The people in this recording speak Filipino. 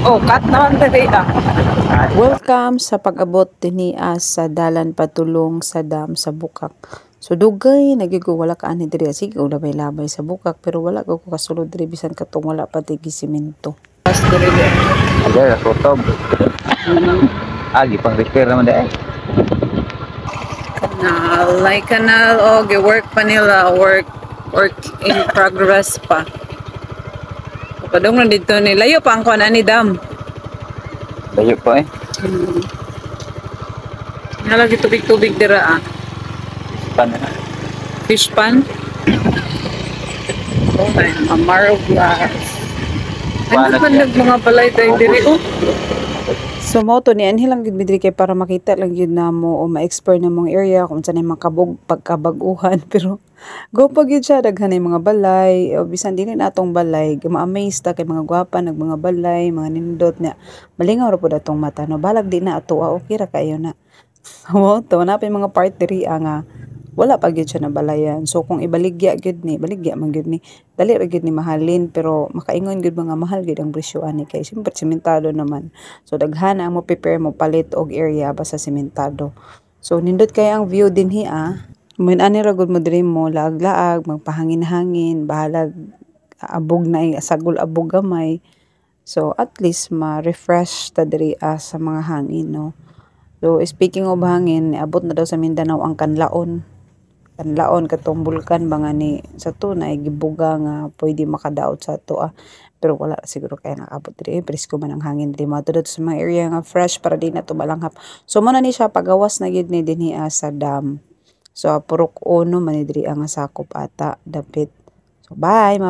Oh, cut naman dali ah. Welcome sa pag-abot dinhi sa dalan patulong sa dam sa Bukak. So dugay nagigo wala ka ani diri sige labay-labay sa Bukak pero wala ko kasulod diri bisan katong wala pa tigi semento. Pas diri di. Ada tutup. Agi pang repair naman deh. Kanal o gi-work pa nila, work in progress pa. Padung na dito ni layo pa ang kuan ani dam. Layo pa eh. Nalagi tubig-tubig dira ah. Pan na. Fish pan. Oh my, Amaro Glass. Ano man mga balay tayo diri oh. So mo to ni anhi lang gid midri kay para makita lang yun na mo o ma-explore na mong area kung saan mga kabog pagkabaguhan pero go pag yun siya daghan mga balay o bisan dili na atong balay ma-amaze ta kay mga gwapa nag mga balay mga nindot na malingaw ra pud atong mata no balag di na ato okay ra kayo na. So to na pa mga part diri nga wala pa gyud siya na balayan. So kung ibaligya gyud ni, baligya man gyud ni. Dali ra gyud ni mahalin pero makaingon gyud mga mahal gyud ang presyo ani kay siyempre sementado naman. So daghan ang mo prepare mo palit og area basta sementado. So nindot kay ang view dinhi ah. Mun ani ra gud mo diri mo laag-laag, magpahangin-hangin, bahalag abog na sagol abog gamay. So at least ma-refresh ta diri sa mga hangin no. So speaking of hangin, abot na daw sa Mindanao ang kanlaon katong bulkan ba nga ni sa to na gibuga nga pwede makadaot sa to pero wala siguro kaya nakabot diri presko man ang hangin diri matudot sa mga area nga fresh para di na to malanghap. So mo na ni siya pagawas na gid ni dinhi sa dam. So purok uno man ni diri ang sakop ata dapit. So bye.